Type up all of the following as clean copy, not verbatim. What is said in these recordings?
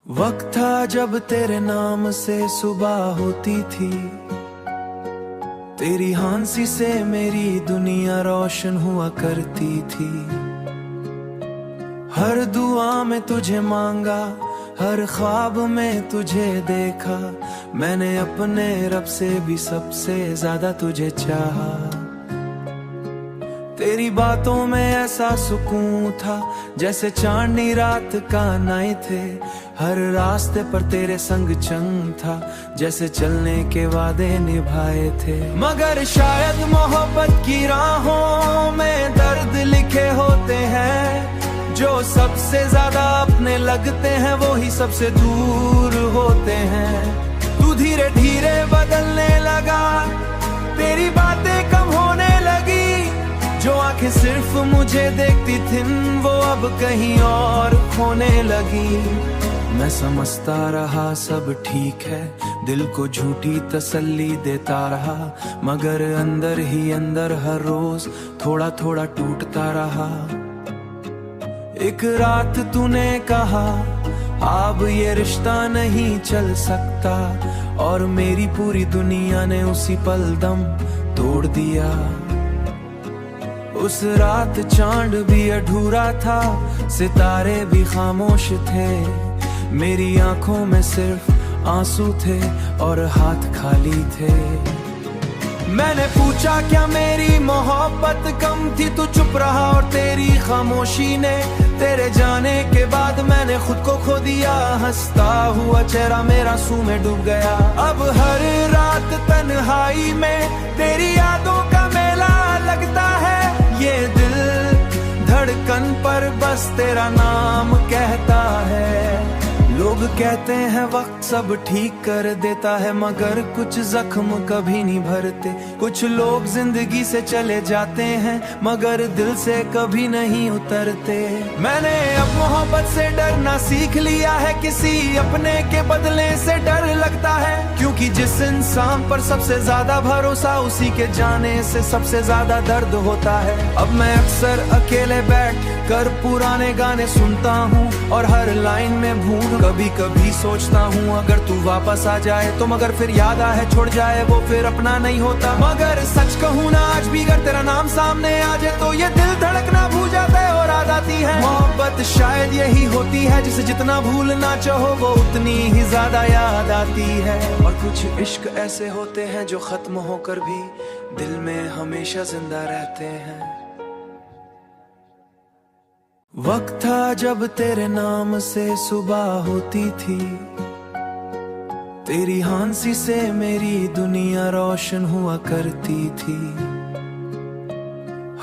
वक्त था जब तेरे नाम से सुबह होती थी, तेरी हांसी से मेरी दुनिया रोशन हुआ करती थी। हर दुआ में तुझे मांगा, हर ख्वाब में तुझे देखा, मैंने अपने रब से भी सबसे ज्यादा तुझे चाहा। तेरी बातों में ऐसा सुकून था जैसे चांदनी रात का नाई थे। हर रास्ते पर तेरे संग चंग था जैसे चलने के वादे निभाए थे। मगर शायद मोहब्बत की राहों में दर्द लिखे होते हैं, जो सबसे ज्यादा अपने लगते हैं वो ही सबसे दूर होते हैं। तू धीरे धीरे बदलने लगा, तेरी बातें कम होने लगी, जो आंखें सिर्फ मुझे देखती थीं वो अब कहीं और खोने लगी। मैं समझता रहा सब ठीक है, दिल को झूठी तसल्ली देता रहा, मगर अंदर ही अंदर हर रोज थोड़ा थोड़ा टूटता रहा। एक रात तूने कहा अब ये रिश्ता नहीं चल सकता, और मेरी पूरी दुनिया ने उसी पल दम तोड़ दिया। उस रात चांद भी अधूरा था, सितारे भी खामोश थे, मेरी आंखों में सिर्फ आंसू थे और हाथ खाली थे। मैंने पूछा क्या मेरी मोहब्बत कम थी, तू चुप रहा और तेरी खामोशी ने तेरे जाने के बाद मैंने खुद को खो दिया। हंसता हुआ चेहरा मेरा सूं में डूब गया। अब हर रात तन्हाई में तेरी यादों का मेला लगता है, ये दिल धड़कन पर बस तेरा नाम कहता है। लोग कहते हैं वक्त सब ठीक कर देता है, मगर कुछ जख्म कभी नहीं भरते। कुछ लोग जिंदगी से चले जाते हैं मगर दिल से कभी नहीं उतरते। मैंने अब मोहब्बत से डरना सीख लिया है, किसी अपने के बदले से डर लगता है, क्योंकि जिस इंसान पर सबसे ज्यादा भरोसा उसी के जाने से सबसे ज्यादा दर्द होता है। अब मैं अक्सर अकेले बैठ कर पुराने गाने सुनता हूँ और हर लाइन में भूल कभी कभी सोचता हूँ अगर तू वापस आ जाए तो, मगर फिर याद आए छोड़ जाए वो फिर अपना नहीं होता। मगर सच कहूँ ना आज भी अगर तेरा नाम सामने आ जाए तो ये दिल धड़कना भूल जाता है और आ जाती है। मोहब्बत शायद यही होती है जिसे जितना भूलना चाहो वो उतनी ही ज्यादा याद आती है। और कुछ इश्क ऐसे होते हैं जो खत्म होकर भी दिल में हमेशा जिंदा रहते हैं। वक्त था जब तेरे नाम से सुबह होती थी, तेरी हांसी से मेरी दुनिया रोशन हुआ करती थी।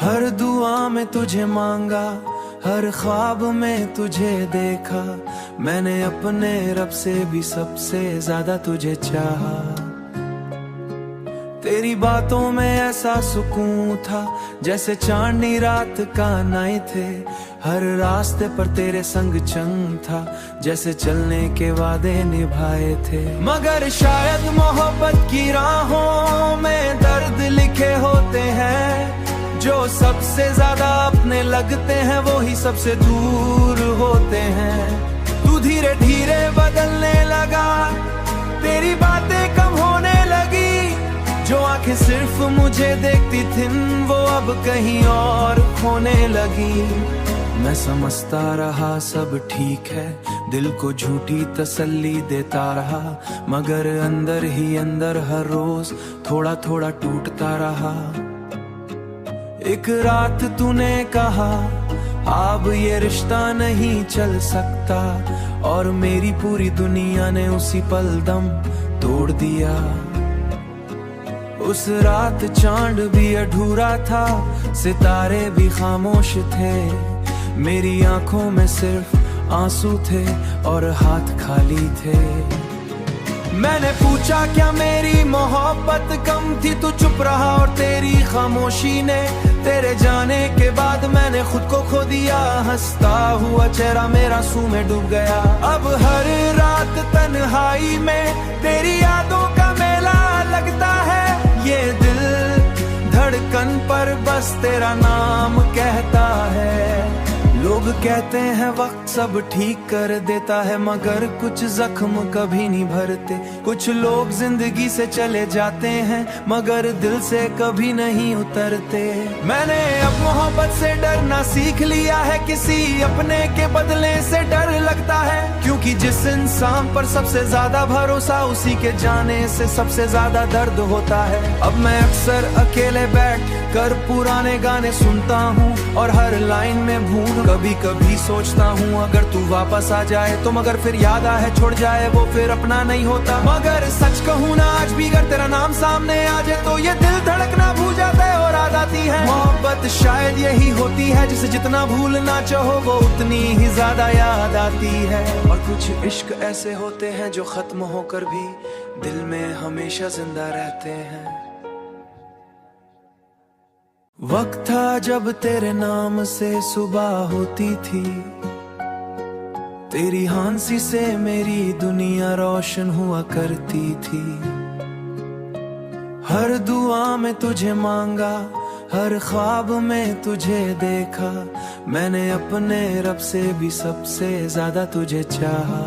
हर दुआ में तुझे मांगा, हर ख्वाब में तुझे देखा, मैंने अपने रब से भी सबसे ज्यादा तुझे चाहा। तेरी बातों में ऐसा सुकून था जैसे चांदनी रात का नाई थे। हर रास्ते पर तेरे संग चंग था जैसे चलने के वादे निभाए थे। मगर शायद मोहब्बत की राहों में दर्द लिखे होते हैं, जो सबसे ज्यादा अपने लगते हैं वो ही सबसे दूर होते हैं। तू धीरे धीरे बदलने लगा, तेरी बातें कम होने लगी, जो आंखें सिर्फ मुझे देखती थीं वो अब कहीं और खोने लगी। मैं समझता रहा सब ठीक है, दिल को झूठी तसल्ली देता रहा, मगर अंदर ही अंदर हर रोज थोड़ा थोड़ा टूटता रहा। एक रात तूने कहा अब ये रिश्ता नहीं चल सकता, और मेरी पूरी दुनिया ने उसी पल दम तोड़ दिया। उस रात चांद भी अधूरा था, सितारे भी खामोश थे, मेरी आंखों में सिर्फ आंसू थे और हाथ खाली थे। मैंने पूछा क्या मेरी मोहब्बत कम थी, तू चुप रहा और तेरी खामोशी ने तेरे जाने के बाद मैंने खुद को खो दिया। हंसता हुआ चेहरा मेरा सूं में डूब गया। अब हर रात तन्हाई में तेरी यादों का मेला लगता है, ये दिल धड़कन पर बस तेरा नाम कहता है। लोग लोग कहते हैं वक्त सब ठीक कर देता है, मगर कुछ जख्म कभी नहीं भरते। कुछ लोग जिंदगी से चले जाते हैं, मगर दिल से कभी नहीं उतरते। मैंने अब मोहब्बत से डरना सीख लिया है, किसी अपने के बदले से डर लगता है। क्योंकि जिस इंसान पर सबसे ज्यादा भरोसा, उसी के जाने से सबसे ज्यादा दर्द होता है। अब मैं अक्सर अकेले बैठ कर पुराने गाने सुनता हूँ, और हर लाइन में भूल कभी कभी सोचता हूँ अगर तू वापस आ जाए तो। मगर फिर याद आए छोड़ जाए वो फिर अपना नहीं होता। मगर सच कहूँ ना, आज भी अगर तेरा नाम सामने आ जाए तो ये दिल धड़कना भूल जाता है और आ जाती है। मोहब्बत शायद यही होती है, जिसे जितना भूलना चाहो वो उतनी ही ज्यादा याद आती है। और कुछ इश्क ऐसे होते हैं जो खत्म होकर भी दिल में हमेशा जिंदा रहते हैं। वक्त था जब तेरे नाम से सुबह होती थी, तेरी हंसी से मेरी दुनिया रोशन हुआ करती थी। हर दुआ में तुझे मांगा, हर ख्वाब में तुझे देखा, मैंने अपने रब से भी सबसे ज्यादा तुझे चाहा।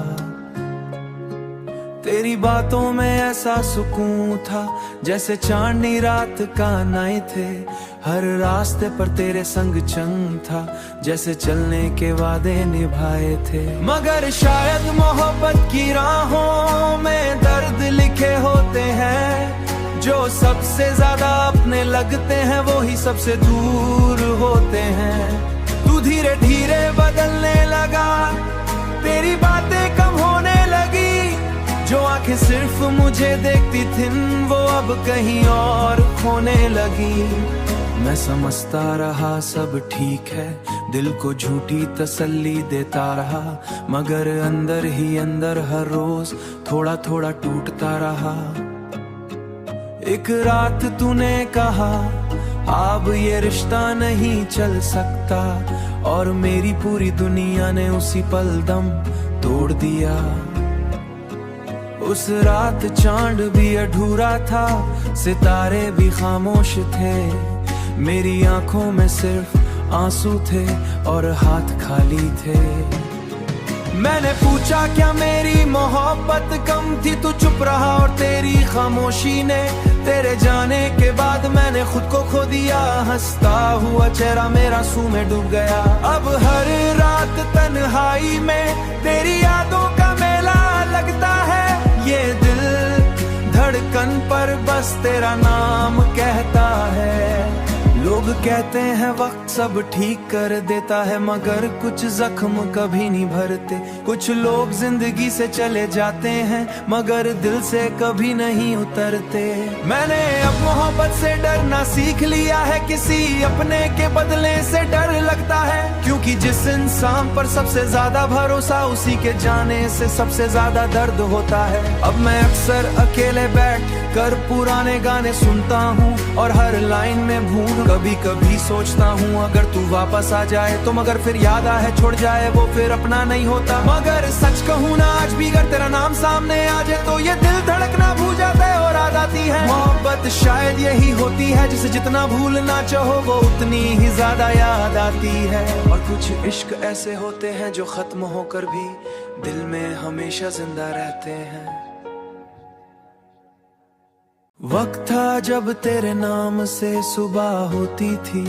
तेरी बातों में ऐसा सुकून था जैसे चांदनी रात का नाई थे। हर रास्ते पर तेरे संग चंग था, जैसे चलने के वादे निभाए थे। मगर शायद मोहब्बत की राहों में दर्द लिखे होते हैं, जो सबसे ज्यादा अपने लगते हैं वो ही सबसे दूर होते हैं। तू धीरे धीरे बदलने लगा, तेरी बातें कम होने लगी, जो आंखें सिर्फ मुझे देखती थीं वो अब कहीं और खोने लगी। मैं समझता रहा सब ठीक है, दिल को झूठी तसल्ली देता रहा, मगर अंदर ही अंदर हर रोज थोड़ा थोड़ा टूटता रहा। एक रात तूने कहा अब ये रिश्ता नहीं चल सकता, और मेरी पूरी दुनिया ने उसी पल दम तोड़ दिया। उस रात चांद भी अधूरा था, सितारे भी खामोश थे, मेरी आंखों में सिर्फ आंसू थे और हाथ खाली थे। मैंने पूछा क्या मेरी मोहब्बत कम थी, तू चुप रहा और तेरी खामोशी ने तेरे जाने के बाद मैंने खुद को खो दिया। हंसता हुआ चेहरा मेरा सूं में डूब गया। अब हर रात तन्हाई में तेरी यादों का मेला लगता है, ये दिल धड़कन पर बस तेरा नाम कहता है। लोग कहते हैं वक्त सब ठीक कर देता है, मगर कुछ जख्म कभी नहीं भरते। कुछ लोग जिंदगी से चले जाते हैं, मगर दिल से कभी नहीं उतरते। मैंने अब मोहब्बत से डरना सीख लिया है, किसी अपने के बदले से डर लगता है। क्योंकि जिस इंसान पर सबसे ज्यादा भरोसा, उसी के जाने से सबसे ज्यादा दर्द होता है। अब मैं अक्सर अकेले बैठ कर पुराने गाने सुनता हूँ, और हर लाइन में भूल कभी कभी सोचता हूँ अगर तू वापस आ जाए तो। मगर फिर याद आए छोड़ जाए वो फिर अपना नहीं होता। मगर सच कहूँ ना, आज भी अगर तेरा नाम सामने आ जाए तो ये दिल धड़कना भूल जाता है और आ जाती है। मोहब्बत शायद यही होती है, जिसे जितना भूलना चाहो वो उतनी ही ज्यादा याद आती है। और कुछ इश्क ऐसे होते हैं जो खत्म होकर भी दिल में हमेशा जिंदा रहते हैं। वक्त था जब तेरे नाम से सुबह होती थी,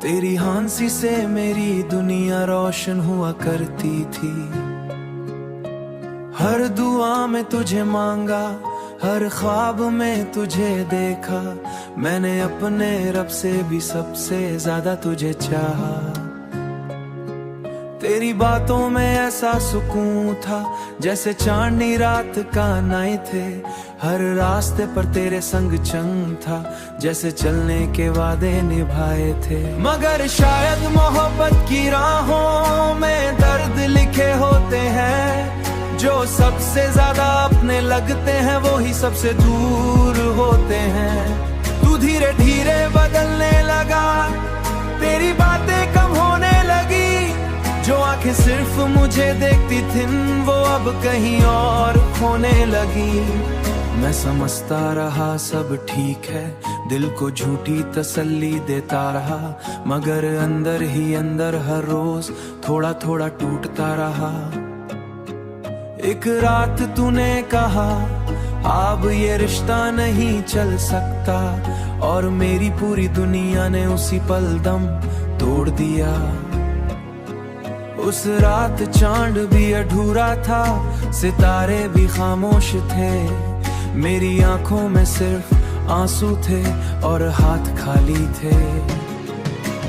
तेरी हंसी से मेरी दुनिया रोशन हुआ करती थी। हर दुआ में तुझे मांगा, हर ख्वाब में तुझे देखा, मैंने अपने रब से भी सबसे ज्यादा तुझे चाहा। तेरी बातों में ऐसा सुकून था जैसे चांदनी रात का नाई थे। हर रास्ते पर तेरे संग चंग था, जैसे चलने के वादे निभाए थे। मगर शायद मोहब्बत की राहों में दर्द लिखे होते हैं, जो सबसे ज्यादा अपने लगते हैं वो ही सबसे दूर होते हैं। तू धीरे धीरे बदलने लगा, तेरी बातें कम होने लगी, जो आंखें सिर्फ मुझे देखती थीं वो अब कहीं और खोने लगी। मैं समझता रहा सब ठीक है, दिल को झूठी तसल्ली देता रहा, मगर अंदर ही अंदर हर रोज थोड़ा थोड़ा टूटता रहा। एक रात तूने कहा अब ये रिश्ता नहीं चल सकता, और मेरी पूरी दुनिया ने उसी पल दम तोड़ दिया। उस रात चांद भी अधूरा था, सितारे भी खामोश थे, मेरी आंखों में सिर्फ आंसू थे और हाथ खाली थे।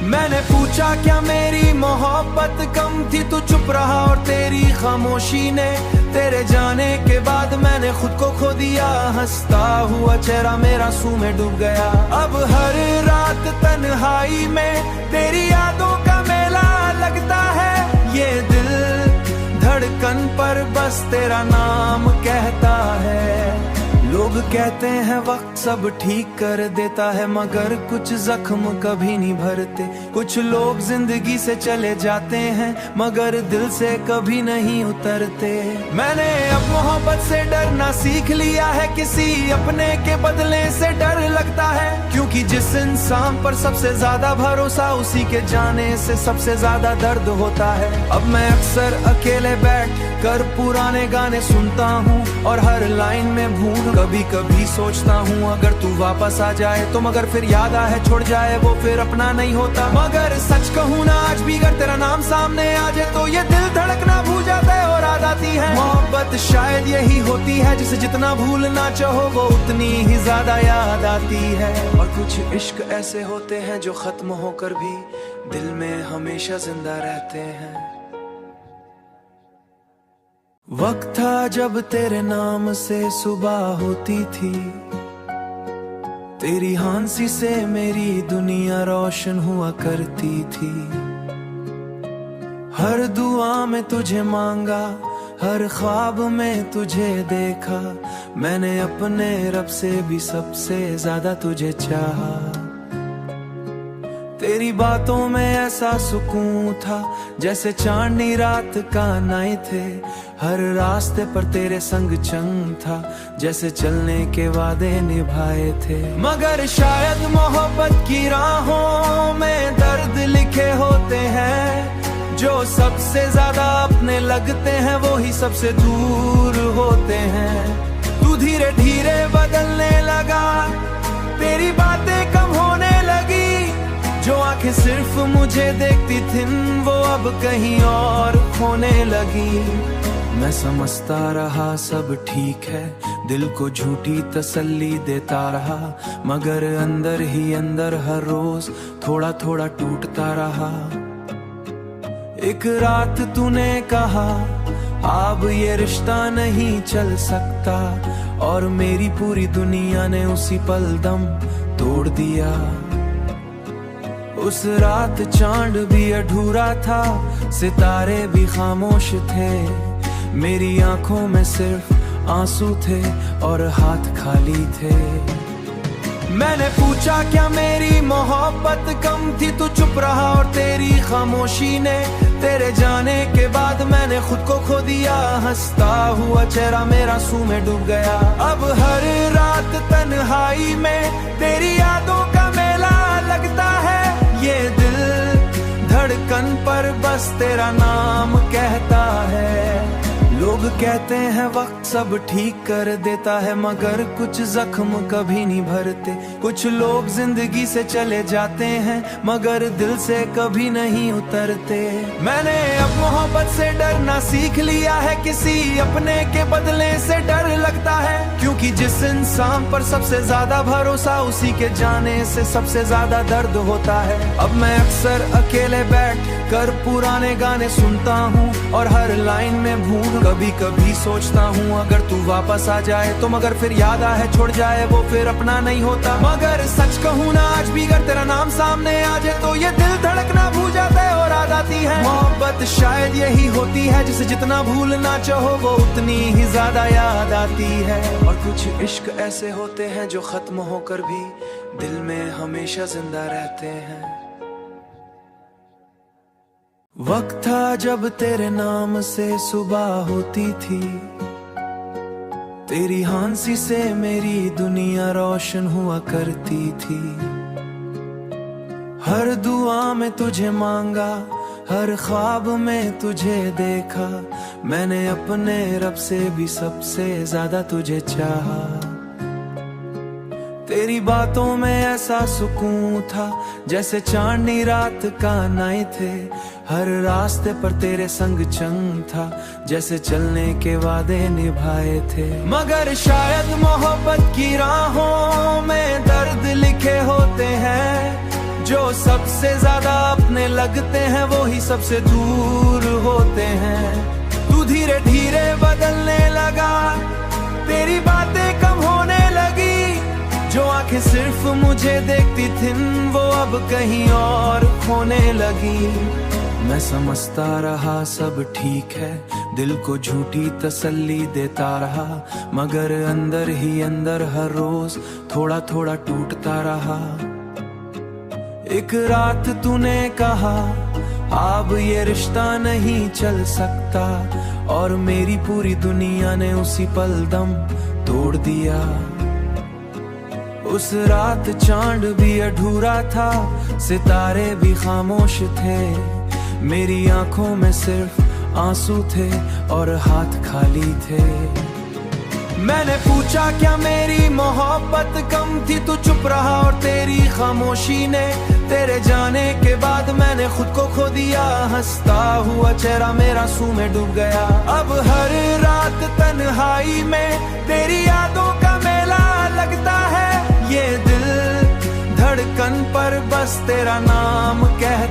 मैंने पूछा क्या मेरी मोहब्बत कम थी, तू चुप रहा और तेरी खामोशी ने तेरे जाने के बाद मैंने खुद को खो दिया। हंसता हुआ चेहरा मेरा सूं में डूब गया। अब हर रात तन्हाई में तेरी यादों का मेला लगता है, ये दिल धड़कन पर बस तेरा नाम कहता है। लोग कहते हैं वक्त सब ठीक कर देता है, मगर कुछ जख्म कभी नहीं भरते। कुछ लोग जिंदगी से चले जाते हैं, मगर दिल से कभी नहीं उतरते। मैंने अब मोहब्बत से डरना सीख लिया है, किसी अपने के बदले से डर लगता है, क्योंकि जिस इंसान पर सबसे ज्यादा भरोसा उसी के जाने से सबसे ज्यादा दर्द होता है। अब मैं अक्सर अकेले बैठ कर पुराने गाने सुनता हूँ और हर लाइन में भूल कभी कभी सोचता हूँ अगर तू वापस आ जाए तो, मगर फिर याद आए छोड़ जाए वो फिर अपना नहीं होता। मगर सच कहूँ ना आज भी अगर तेरा नाम सामने आ जाए तो ये दिल धड़कना भूल जाता है और याद आती है। मोहब्बत शायद यही होती है जिसे जितना भूलना चाहो वो उतनी ही ज्यादा याद आती है। और कुछ इश्क ऐसे होते हैं जो खत्म होकर भी दिल में हमेशा जिंदा रहते हैं। वक्त था जब तेरे नाम से सुबह होती थी, तेरी हंसी से मेरी दुनिया रोशन हुआ करती थी। हर दुआ में तुझे मांगा, हर ख्वाब में तुझे देखा, मैंने अपने रब से भी सबसे ज्यादा तुझे चाहा। तेरी बातों में ऐसा सुकून था जैसे चांदनी रात का नाई थे, हर रास्ते पर तेरे संग चंग था जैसे चलने के वादे निभाए थे। मगर शायद मोहब्बत की राहों में दर्द लिखे होते हैं, जो सबसे ज्यादा अपने लगते हैं वो ही सबसे दूर होते हैं। तू धीरे धीरे बदलने लगा, तेरी बातें कम होने लगी, जो आंखें सिर्फ मुझे देखती थीं वो अब कहीं और खोने लगी। मैं समझता रहा सब ठीक है, दिल को झूठी तसल्ली देता रहा, मगर अंदर ही अंदर हर रोज थोड़ा थोड़ा टूटता रहा। एक रात तूने कहा अब ये रिश्ता नहीं चल सकता, और मेरी पूरी दुनिया ने उसी पल दम तोड़ दिया। उस रात चांद भी अधूरा था, सितारे भी खामोश थे, मेरी आंखों में सिर्फ आंसू थे और हाथ खाली थे। मैंने पूछा क्या मेरी मोहब्बत कम थी, तू चुप रहा और तेरी खामोशी ने तेरे जाने के बाद मैंने खुद को खो दिया। हंसता हुआ चेहरा मेरा सूं में डूब गया। अब हर रात तन्हाई में तेरी यादों का मेला लगता है, ये दिल धड़कन पर बस तेरा नाम कहता है। लोग कहते हैं वक्त सब ठीक कर देता है, मगर कुछ जख्म कभी नहीं भरते। कुछ लोग जिंदगी से चले जाते हैं, मगर दिल से कभी नहीं उतरते। मैंने अब मोहब्बत से डरना सीख लिया है, किसी अपने के बदले से डर लगता है, क्योंकि जिस इंसान पर सबसे ज्यादा भरोसा उसी के जाने से सबसे ज्यादा दर्द होता है। अब मैं अक्सर अकेले बैठ कर पुराने गाने सुनता हूँ और हर लाइन में भूल कभी कभी सोचता हूँ अगर तू वापस आ जाए तो, मगर फिर याद आए छोड़ जाए वो फिर अपना नहीं होता। मगर सच कहूँ ना आज भी अगर तेरा नाम सामने आ जाए तो ये दिल धड़कना भूल जाता है और याद आती है। मोहब्बत शायद यही होती है जिसे जितना भूलना चाहो वो उतनी ही ज्यादा याद आती है। और कुछ इश्क ऐसे होते हैं जो खत्म होकर भी दिल में हमेशा जिंदा रहते हैं। वक्त था जब तेरे नाम से सुबह होती थी, तेरी हंसी से मेरी दुनिया रोशन हुआ करती थी। हर दुआ में तुझे मांगा, हर ख्वाब में तुझे देखा, मैंने अपने रब से भी सबसे ज्यादा तुझे चाहा। तेरी बातों में ऐसा सुकून था जैसे चांदनी रात का नाई थे। हर रास्ते पर तेरे संग चंग था जैसे चलने के वादे निभाए थे। मगर शायद मोहब्बत की राहों में दर्द लिखे होते हैं। जो सबसे ज्यादा अपने लगते हैं वो ही सबसे दूर होते हैं। तू धीरे धीरे बदलने लगा, तेरी बातें कम होने लगी। जो आंखें सिर्फ मुझे देखती थीं वो अब कहीं और खोने लगी। मैं समझता रहा सब ठीक है, दिल को झूठी तसल्ली देता रहा, मगर अंदर ही अंदर हर रोज थोड़ा थोड़ा टूटता रहा। एक रात तूने कहा अब ये रिश्ता नहीं चल सकता, और मेरी पूरी दुनिया ने उसी पल दम तोड़ दिया। उस रात चांद भी अधूरा था, सितारे भी खामोश थे। मेरी आंखों में सिर्फ आंसू थे और हाथ खाली थे। मैंने पूछा क्या मेरी मोहब्बत कम थी, तू चुप रहा और तेरी खामोशी ने तेरे जाने के बाद मैंने खुद को खो दिया। हंसता हुआ चेहरा मेरा सूं में डूब गया। अब हर रात तन्हाई में तेरी यादों का मेला लगता है। ये दिल धड़कन पर बस तेरा नाम कहता